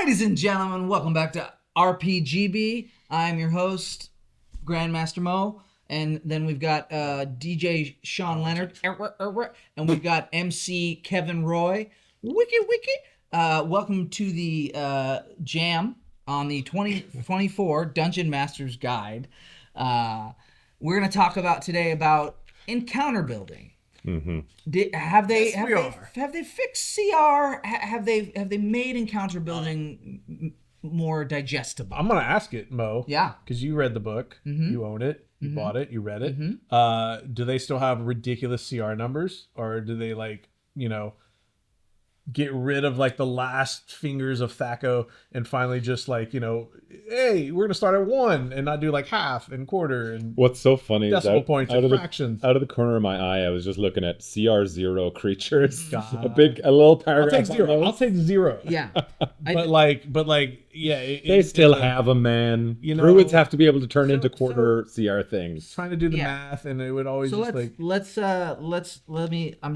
Ladies and gentlemen, welcome back to RPGB. I'm your host, Grandmaster Mo, and then we've got DJ Sean Leonard, and we've got MC Kevin Roy. Wiki. Welcome to the jam on the 2024 Dungeon Master's Guide. We're going to talk about today about encounter building. Mm-hmm. Have they fixed CR? Have they made encounter building more digestible? I'm gonna ask it, Mo. Yeah, because you read the book, you own it, you bought it, you read it. Do they still have ridiculous CR numbers, or do they get rid of the last fingers of Thaco and finally just hey, we're gonna start at 1 and not do half and quarter and what's so funny is decimal points and fractions. Out of the corner of my eye, I was just looking at CR0 creatures. God. A little paragraph. I'll take 0. Yeah, they still have a man. Druids have to be able to turn into quarter CR things. Trying to do the math, and it would always I'm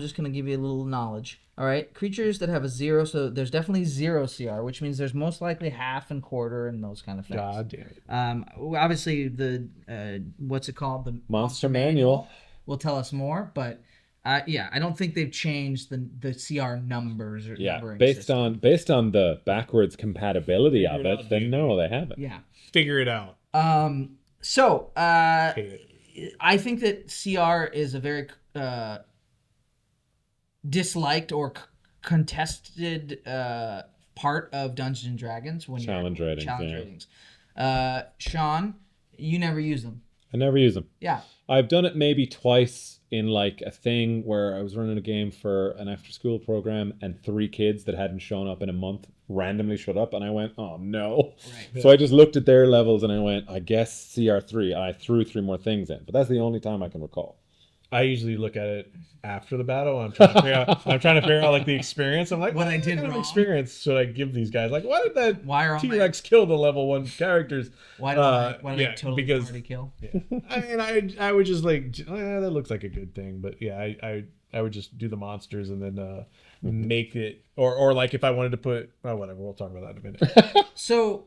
just gonna give you a little knowledge. All right, creatures that have a 0, so there's definitely 0 CR, which means there's most likely half and quarter and those kind of things. God damn it. Obviously the what's it called? The Monster Manual will tell us more, but I don't think they've changed the CR numbers or numbering based system. on the backwards compatibility of it. Then no, they haven't. Yeah, figure it out. So I think that CR is a very disliked or contested part of Dungeons and Dragons when challenge ratings. Sean, you never use them. I never use them. Yeah, I've done it maybe twice in a thing where I was running a game for an after school program and 3 kids that hadn't shown up in a month randomly showed up, and I went, oh no. Right. So I just looked at their levels and I went, I guess CR3. I threw 3 more things in, but that's the only time I can recall. I usually look at it after the battle. I'm trying to figure out the experience. I'm like, what I did kind wrong. Of experience should I give these guys? Why did that T-Rex kill the level 1 characters? Why did they totally party kill? Yeah. I would just that looks like a good thing, but yeah, I would just do the monsters and then make it or if I wanted to put whatever. We'll talk about that in a minute. So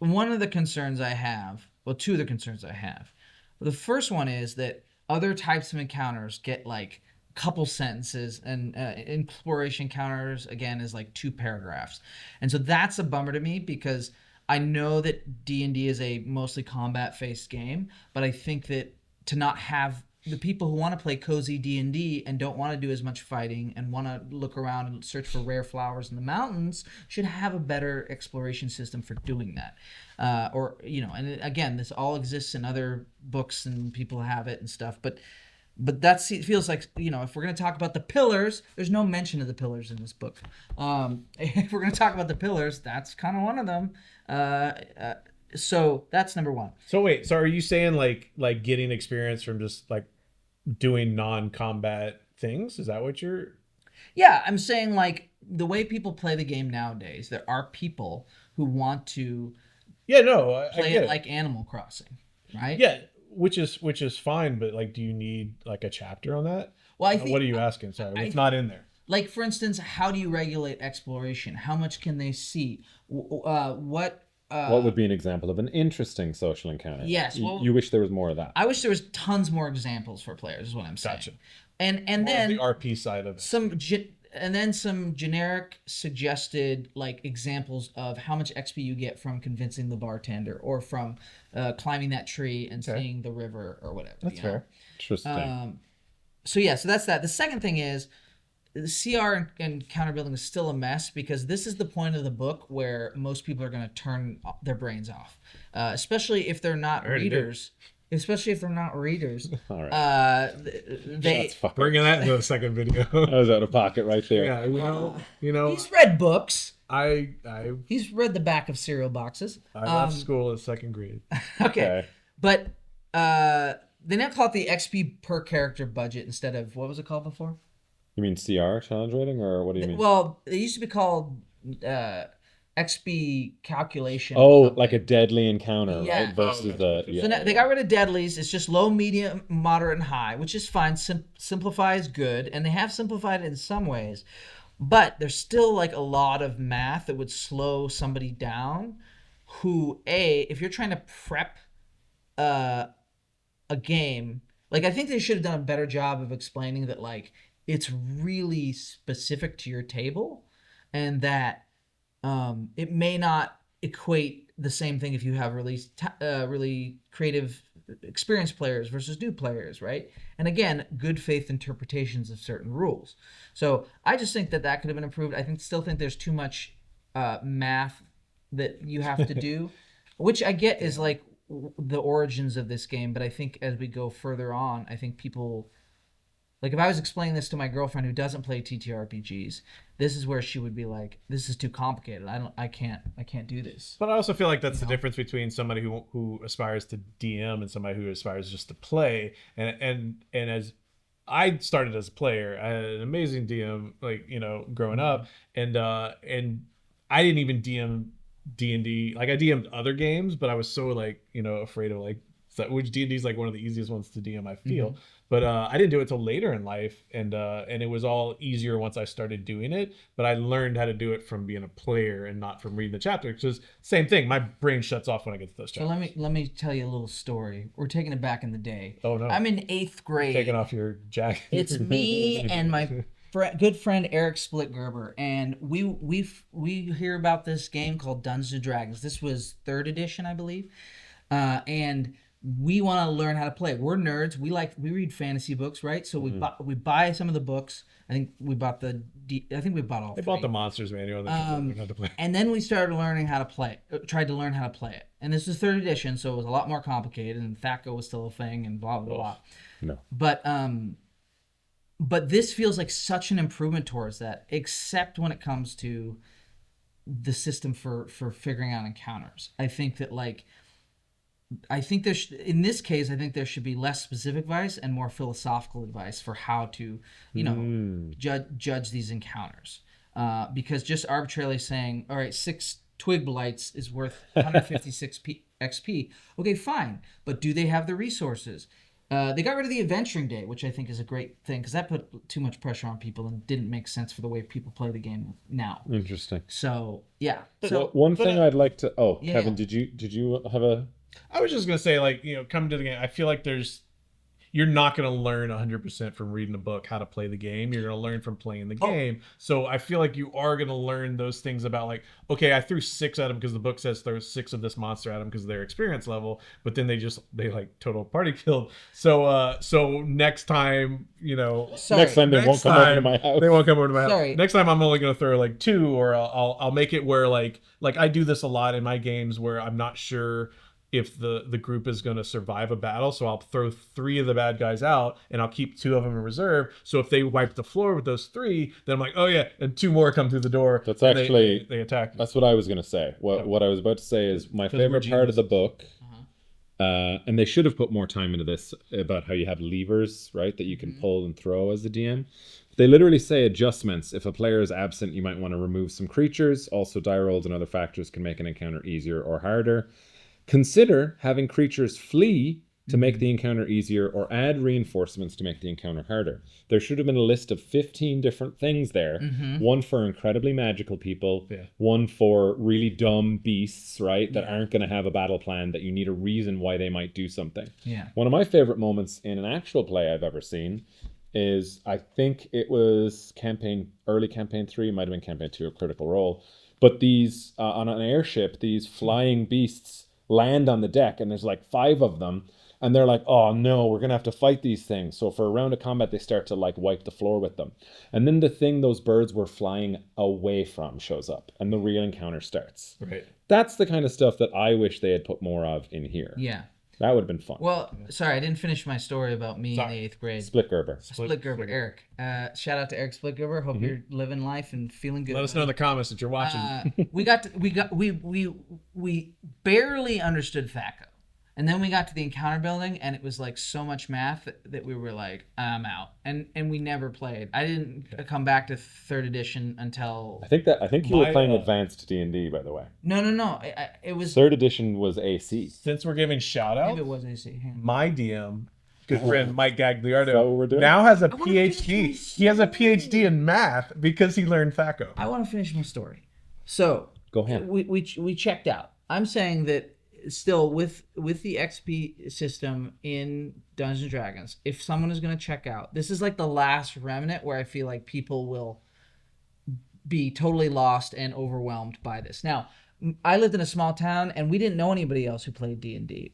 one of the concerns I have, two of the concerns I have. The first one is that other types of encounters get couple sentences, and exploration encounters again is 2 paragraphs, and so that's a bummer to me because I know that D&D is a mostly combat-based game, but I think that to not have the people who want to play cozy D&D and don't want to do as much fighting and want to look around and search for rare flowers in the mountains should have a better exploration system for doing that. And again, this all exists in other books and people have it and stuff, but that feels like, if we're going to talk about the pillars, there's no mention of the pillars in this book. If we're going to talk about the pillars, that's kind of one of them. So that's number 1. So wait, so are you saying getting experience from just doing non-combat things? Is that what you're... Yeah, I'm saying the way people play the game nowadays, there are people who want to play it like Animal Crossing, right? Yeah, which is fine, but do you need a chapter on that? Well, I think, what are you asking? Sorry, it's not in there. For instance, how do you regulate exploration? How much can they see? What would be an example of an interesting social encounter? Yes. Well, you wish there was more of that. I wish there was tons more examples for players, is what I'm saying. Gotcha. And more then the RP side of it. Some generic suggested examples of how much XP you get from convincing the bartender or from climbing that tree and seeing the river or whatever. That's fair. Interesting. So that's that. The second thing is the CR and counter building is still a mess because this is the point of the book where most people are going to turn their brains off, especially if they're not readers. Especially if they're not readers. All right. Bringing that into the second video. That was out of pocket right there. Yeah, he's read books. He's read the back of cereal boxes. I left school in 2nd grade. Okay. But they now call it the XP per character budget instead of, what was it called before? You mean CR, challenge rating, or what do you mean? Well, it used to be called XP calculation. Oh, like a deadly encounter, yeah. right? Versus the... Yeah. So now they got rid of deadlies. It's just low, medium, moderate, and high, which is fine. Simplify is good, and they have simplified it in some ways. But there's still like a lot of math that would slow somebody down who, if you're trying to prep uh, a game, like I think they should have done a better job of explaining that like it's really specific to your table and that it may not equate the same thing if you have really creative experienced players versus new players, right? And again, good faith interpretations of certain rules. So I just think that that could have been improved. Still think there's too much math that you have to do, which I get is like the origins of this game. But I think as we go further on, I think people like if I was explaining this to my girlfriend who doesn't play TTRPGs, this is where she would be like, "This is too complicated. I can't do this." But I also feel like that's the difference between somebody who aspires to DM and somebody who aspires just to play. And as I started as a player, I had an amazing DM, like, you know, growing up, and I didn't even DM D&D. Like I DM'd other games, but I was so like, you know, afraid of like, which D&D is like one of the easiest ones to DM, I feel. But I didn't do it till later in life, and it was all easier once I started doing it. But I learned how to do it from being a player and not from reading the chapter. Because same thing, my brain shuts off when I get to those So chapters. let me tell you a little story. We're taking it back in the day. Oh no! I'm in 8th grade. Taking off your jacket. It's me and my good friend Eric Splitgerber, and we hear about this game called Dungeons and Dragons. This was 3rd edition, I believe, and we want to learn how to play. We're nerds. We read fantasy books, right? So we buy some of the books. I think we bought I think we bought all. They three. bought the Monsters Manual and then learned how to play. And then we started learning how to play. Tried to learn how to play it. And this was 3rd edition, so it was a lot more complicated. And THAC0 was still a thing, and blah blah blah. No. But this feels like such an improvement towards that, except when it comes to the system for figuring out encounters. I think that like. I think in this case, I think there should be less specific advice and more philosophical advice for how to, you know, judge these encounters. Because just arbitrarily saying, all right, 6 twig blights is worth 156 XP. Okay, fine. But do they have the resources? They got rid of the adventuring day, which I think is a great thing because that put too much pressure on people and didn't make sense for the way people play the game now. Interesting. So, yeah. So One thing I'd like to... Oh, Yeah, Kevin, yeah. did you have a... I was just gonna say, like, you know, coming to the game, I feel like you're not gonna learn 100% from reading a book how to play the game. You're gonna learn from playing the game. So I feel like you are gonna learn those things about like, okay, I threw 6 at them because the book says throw 6 of this monster at them because of their experience level, but then they like total party killed. So next time, you know, Sorry. Next time they won't come over to my house. they won't come over to my house. Sorry. Next time I'm only gonna throw like 2, or I'll make it where like I do this a lot in my games where I'm not sure if the group is going to survive a battle, so I'll throw 3 of the bad guys out and I'll keep 2 of them in reserve. So if they wipe the floor with those 3, then I'm like, oh yeah, and 2 more come through the door. That's and actually... they attack me. That's what I was going to say. What I was about to say is my favorite part of the book, and they should have put more time into this, about how you have levers, right, that you can pull and throw as the DM. They literally say adjustments. If a player is absent, you might want to remove some creatures. Also, die rolls and other factors can make an encounter easier or harder. Consider having creatures flee to make the encounter easier, or add reinforcements to make the encounter harder. There should have been a list of 15 different things there. One for incredibly magical people, one for really dumb beasts, right, that aren't going to have a battle plan, that you need a reason why they might do something. Yeah. One of my favorite moments in an actual play I've ever seen is, I think it was early campaign 3, might have been campaign 2 or Critical Role, but these, on an airship, these flying beasts land on the deck, and there's like 5 of them, and they're like, oh no, we're gonna have to fight these things. So for a round of combat, they start to like wipe the floor with them, and then the thing those birds were flying away from shows up, and the real encounter starts. Right. That's the kind of stuff that I wish they had put more of in here. Yeah. That would have been fun. Well, sorry, I didn't finish my story about me in the 8th grade. Splitgerber. Splitgerber, Eric. Shout out to Eric Splitgerber. Hope you're living life and feeling good. Let us know in the comments that you're watching. We barely understood THAC0. And then we got to the encounter building, and it was like so much math that we were like, I'm out. And we never played. I didn't come back to 3rd edition until... I think you were playing advanced D&D, by the way. No. It was... 3rd edition was AC. Since we're giving shout out, Maybe it was AC. Hang on. my DM good friend Mike Gagliardo, that what we're doing? now has a wanna finish my PhD. He has a PhD in math because he learned THAC0. I want to finish my story. So Go ahead. we checked out. I'm saying that still with the XP system in Dungeons and Dragons, if someone is going to check out, this is like the last remnant where I feel like people will be totally lost and overwhelmed by this. Now, I lived in a small town and we didn't know anybody else who played D&D.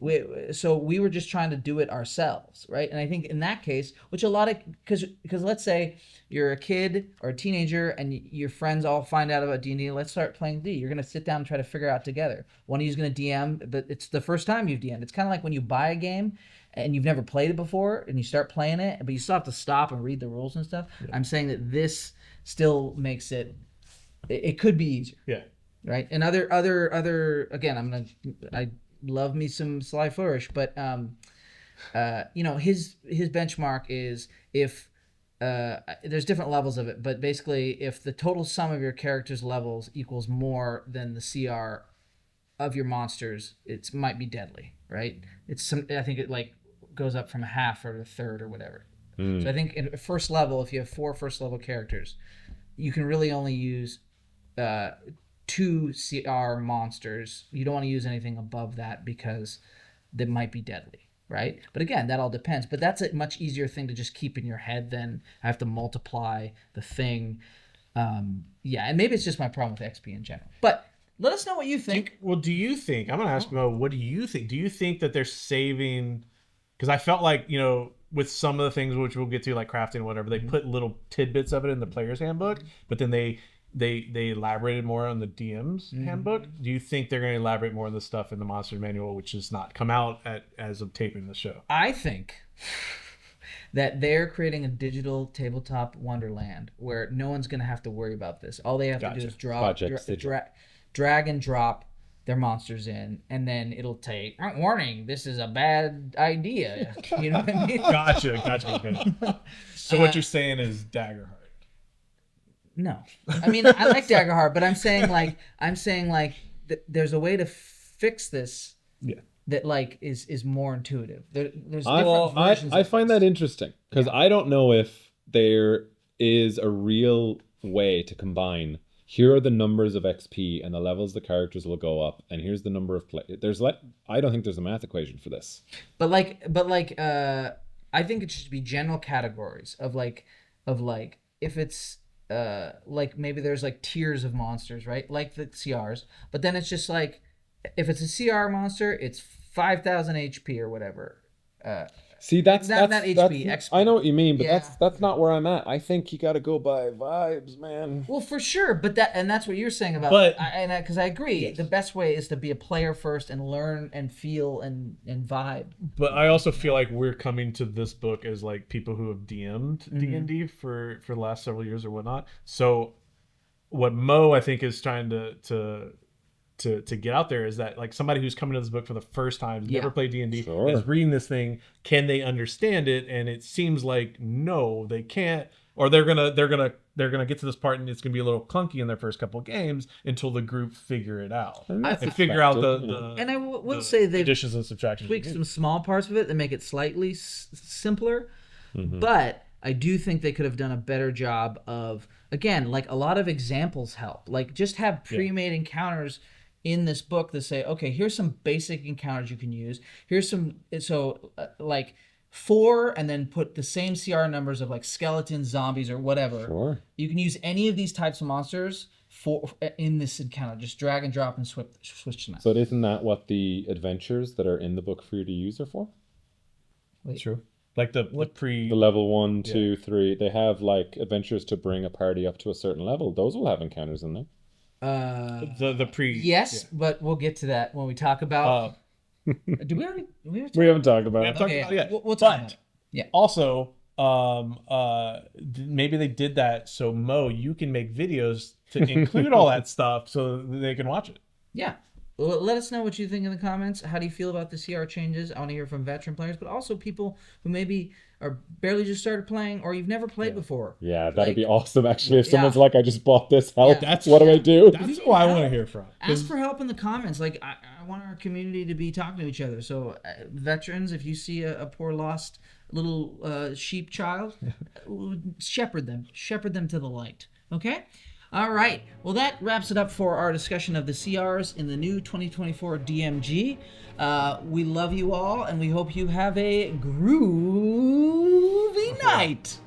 So we were just trying to do it ourselves, right? And I think in that case, which a lot of, because let's say you're a kid or a teenager and your friends all find out about D&D, let's start playing D. You're going to sit down and try to figure out together. One of you's going to DM, but it's the first time you've DM'd. It's kind of like when you buy a game and you've never played it before and you start playing it, but you still have to stop and read the rules and stuff. Yeah. I'm saying that this still makes it could be easier. Yeah. Right. And other again, I love me some Sly Flourish, but his benchmark is if there's different levels of it, but basically if the total sum of your character's levels equals more than the CR of your monsters, it might be deadly, right? I think it like goes up from a half or a third or whatever. So I think in first level, if you have 4 first level characters, you can really only use 2 CR monsters. You don't want to use anything above that because they might be deadly, right? But again, that all depends. But that's a much easier thing to just keep in your head than I have to multiply the thing. And maybe it's just my problem with XP in general. But let us know what you think. Do you think, I'm going to ask Mo, what do you think? Do you think that they're saving, because I felt like, with some of the things which we'll get to, like crafting and whatever, they put little tidbits of it in the player's handbook, but then they elaborated more on the DM's handbook. Do you think they're going to elaborate more on the stuff in the Monsters Manual, which has not come out as of taping the show? I think that they're creating a digital tabletop wonderland where no one's going to have to worry about this. All they have to do is drag and drop their monsters in, and then it'll take, warning, this is a bad idea. You know what I mean? Gotcha. So what you're saying is Daggerheart. No, I mean I like Daggerheart, but I'm saying like there's a way to fix this. Yeah. That like is more intuitive. There's different versions. I find that interesting because I don't know if there is a real way to combine. Here are the numbers of XP and the levels the characters will go up, and here's the number of play. I don't think there's a math equation for this. But I think it should be general categories of if it's like maybe there's like tiers of monsters, right? Like the CRs, but then it's just like if it's a CR monster, it's 5,000 HP or whatever. See, that's not HP. XP. I know what you mean, but that's not where I'm at. I think you got to go by vibes, man. Well, for sure, but that's what you're saying about. But because I agree, yes. The best way is to be a player first and learn and feel and vibe. But I also feel like we're coming to this book as like people who have DM'd D&D for the last several years or whatnot. So what Mo I think is trying to get out there is that like somebody who's coming to this book for the first time, never played D&D, is reading this thing, can they understand it? And it seems like no, they can't, or they're gonna get to this part and it's gonna be a little clunky in their first couple of games until the group figure it out and figure out the and I will say they've additions and subtractions, tweaked some small parts of it that make it slightly simpler, but I do think they could have done a better job of, again, like a lot of examples help, like just have pre-made encounters in this book that say, okay, here's some basic encounters you can use. Here's some, like 4, and then put the same CR numbers of like skeletons, zombies, or whatever. Sure. You can use any of these types of monsters in this encounter. Just drag and drop and switch them out. So isn't that what the adventures that are in the book for you to use are for? Wait. True. Like the level 1, 2, 3, they have like adventures to bring a party up to a certain level. Those will have encounters in there. But we'll get to that when we talk about. Do we already? We haven't talked about it. Talked about it yet. We'll talk about it. Yeah. Also, maybe they did that so Mo, you can make videos to include all that stuff so they can watch it. Yeah. Well, let us know what you think in the comments. How do you feel about the CR changes? I want to hear from veteran players, but also people who maybe are barely just started playing or you've never played before. Yeah, that'd be awesome, actually. If someone's like, I just bought this, help, what do I do? That's who I want to hear from. Ask for help in the comments. Like, I want our community to be talking to each other. So, veterans, if you see a poor lost little sheep child. Shepherd them to the light. Okay. All right. Well, that wraps it up for our discussion of the CRs in the new 2024 DMG. We love you all, and we hope you have a groovy night.